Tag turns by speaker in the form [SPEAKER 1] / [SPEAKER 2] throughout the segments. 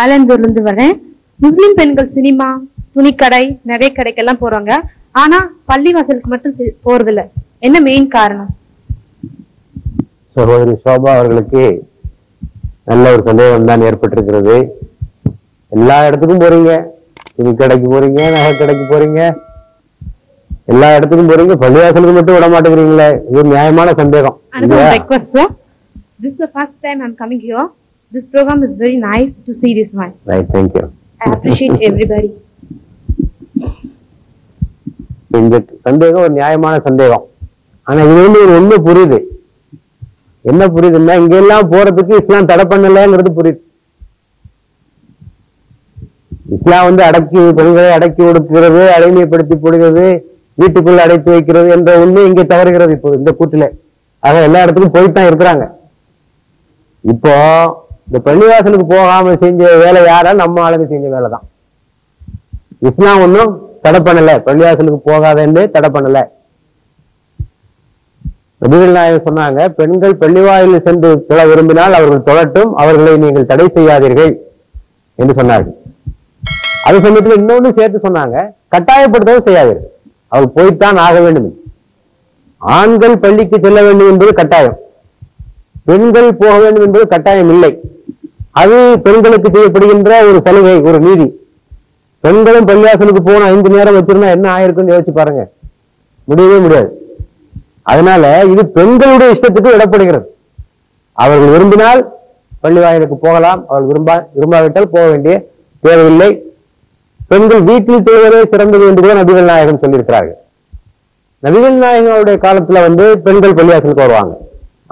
[SPEAKER 1] ஆலந்தூர்ல இருந்து வரேன். முஸ்லிம் பெண்கள் சினிமா, துணிக்கடை, நகை கடைக்கெல்லாம் போறாங்க. ஆனா பள்ளிவாசலுக்கு மட்டும் போறது இல்ல. என்ன மெயின் காரணம்?
[SPEAKER 2] சகோதரி சோபா அவர்களுக்கு நல்ல ஒரு சந்தேகம் தான் ஏற்பட்டிருக்கிறது. எல்லா இடத்துக்கும் போறீங்க, துணி கடைக்கு போறீங்க, நகை கடைக்கு போறீங்க, எல்லா இடத்துக்கும் போறீங்க, பள்ளிவாசலுக்கு மட்டும் விட மாட்டேங்கிறீங்களே. இது ஒரு நியாயமான சந்தேகம்.
[SPEAKER 1] This is the first time I'm coming here. This program is very nice to see this one.
[SPEAKER 2] Right, thank you.
[SPEAKER 1] I appreciate everybody.
[SPEAKER 2] இந்த சந்தேகம் ஒரு நியாயமான சந்தேகம். ஆனா இது வந்து ஒரு ஒண்ணு புரியுது. என்ன புரியுதுன்னா, இங்க எல்லாம் போறதுக்கு இஸ்லாம் தடை பண்ணலங்கிறது புரியுது. இஸ்லாம் வந்து பெண்களை அடக்கி ஒடுக்கிறது, அடிமைப்படுத்தி போடுகிறது, வீட்டுக்குள்ள அடைத்து வைக்கிறது என்ற உண்மை இங்கே தவறுகிறது. இப்போ இந்த கூட்டில ஆக எல்லா இடத்துக்கும் போயிட்டு இருக்கிறாங்க. இப்போ இந்த பள்ளிவாசலுக்கு போகாம செஞ்ச வேலை யாரா? நம்ம ஆளுங்க செஞ்ச வேலை தான். இஸ்லாம் ஒன்றும் தடை பண்ணல, பள்ளிவாசலுக்கு போகாதன்னு தடை பண்ணல. நபிகள் நாயகம் சொன்னாங்க, பெண்கள் பள்ளிவாயில் சென்று தொழ விரும்பினால் அவர்கள் தொழட்டும், அவர்களை நீங்கள் தடை செய்யாதீர்கள் என்று சொன்னார்கள். அது சமயத்தில் இன்னொன்னு சேர்த்து சொன்னாங்க, கட்டாயப்படுத்தவும் செய்யாதீர்கள், அவர்கள் போய்த்தான் ஆக வேண்டும். ஆண்கள் பள்ளிக்கு செல்ல வேண்டும் என்பது கட்டாயம், பெண்கள் போக வேண்டும் என்பது கட்டாயம் இல்லை. அது பெண்களுக்கு செய்யப்படுகின்ற ஒரு சலுகை, ஒரு நீதி. பெண்களும் பள்ளிவாசலுக்கு போன 5 நேரம் வச்சிருந்தா என்ன ஆயிருக்குன்னு யோசிச்சு பாருங்க, முடியவே முடியாது. அதனால இது பெண்களுடைய இஷ்டத்துக்கு விடப்படுகிறது. அவர்கள் விரும்பினால் பள்ளி வாயிலுக்கு போகலாம், அவர்கள் விரும்பாவிட்டால் போக வேண்டிய தேவையில்லை. பெண்கள் வீட்டில் தொழுவதே சிறந்தது என்று நபிகள் நாயகம் சொல்லியிருக்கிறார்கள். நபிகள் நாயகனுடைய காலத்துல வந்து பெண்கள் பள்ளிவாசலுக்கு வருவாங்க,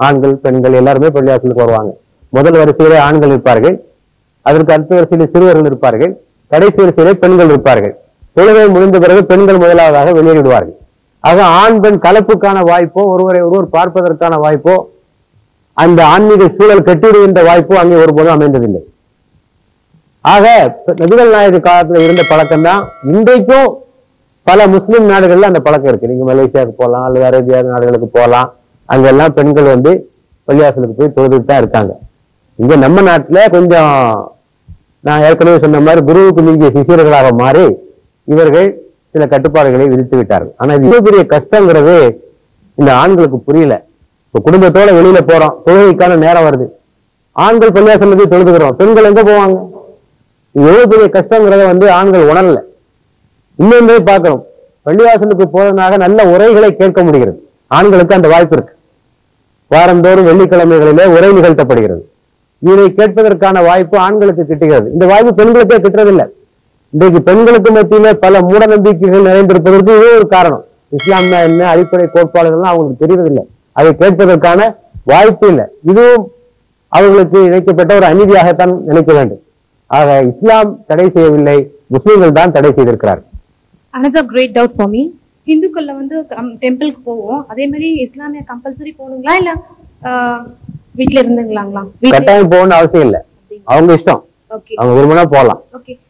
[SPEAKER 2] ஆண்கள் பெண்கள் எல்லாருமே பள்ளிவாசலுக்கு வருவாங்க. முதல் வரிசையிலே ஆண்கள் இருப்பார்கள், அதற்கு அடுத்த வரிசையிலே சிறுவர்கள் இருப்பார்கள், கடைசி வரிசையிலே பெண்கள் இருப்பார்கள். தொழுகை முடிந்த பிறகு பெண்கள் முதலாவதாக வெளியேறிவிடுவார்கள். ஆக ஆண் பெண் கலப்புக்கான வாய்ப்போ, ஒருவரை ஒருவர் பார்ப்பதற்கான வாய்ப்போ, அந்த ஆன்மீக சூழல் கட்டிடுகின்ற வாய்ப்போ அங்கே ஒருபோதும் அமைந்ததில்லை. ஆக நபிகள் நாயக காலத்துல இருந்த பழக்கம் தான் இன்றைக்கும் பல முஸ்லிம் நாடுகள்ல அந்த பழக்கம் இருக்கு. நீங்க மலேசியாவுக்கு போகலாம், அல்லது அரேபியா நாடுகளுக்கு போகலாம், அங்கெல்லாம் பெண்கள் வந்து பள்ளிவாசலுக்கு போய் தொழுதுட்டு தான் இருக்காங்க. இங்க நம்ம நாட்டுல கொஞ்சம் நான் ஏற்கனவே சொன்ன மாதிரி குருவுக்கு நீங்கிய சிஷியர்களாக மாறி இவர்கள் சில கட்டுப்பாடுகளை விதித்து விட்டார்கள். ஆனா இது பெரிய கஷ்டங்கிறது இந்த ஆண்களுக்கு புரியல. இப்ப குடும்பத்தோட வெளியில போறோம், தொழுகைக்கான நேரம் வருது, ஆண்கள் பள்ளிவாசல்ல போய் தொழுதுகிறோம், பெண்கள் எங்க போவாங்க? எவ்வளவு பெரிய கஷ்டங்கிறத வந்து ஆண்கள் உணரல. இன்னொன்றே பார்க்கணும், பள்ளிவாசலுக்கு போறதுனாக நல்ல உரைகளை கேட்க முடிகிறது. ஆண்களுக்கு அந்த வாய்ப்பு இருக்கு. வாரந்தோறும் வெள்ளிக்கிழமைகளிலே உரை நிகழ்த்தப்படுகிறது. இதை கேட்பதற்கான வாய்ப்பு ஆண்களுக்கு கிட்டுகிறது. இந்த வாய்ப்பு பெண்களுக்கே கிட்டுறதில்லை. இன்றைக்கு பெண்களுக்கு மத்தியில பல மூட நம்பிக்கைகள் நிறைந்திருப்பதற்கு இதே ஒரு காரணம். இஸ்லாம்னா என்ன, அடிப்படை கோட்பாடுகள்லாம் அவங்களுக்கு தெரியறதில்லை, அதை கேட்பதற்கான வாய்ப்பு இல்லை. இதுவும் அவர்களுக்கு இணைக்கப்பட்ட ஒரு அநீதியாகத்தான் நினைக்க வேண்டும். ஆக இஸ்லாம் தடை செய்யவில்லை, முஸ்லிம்கள் தான் தடை செய்திருக்கிறார்.
[SPEAKER 1] Another great doubt for me. இந்துக்கள்ல வந்து டெம்பிளுக்கு போவோம், அதே மாதிரி இஸ்லாமிய கம்பல்சரி போகணுங்களா இல்ல வீட்டுல இருந்துங்களாங்களா?
[SPEAKER 2] கட்டாயம் போகணும்னு அவசியம் இல்லை, அவங்க இஷ்டம், அவங்க விரும்பினா போகலாம்.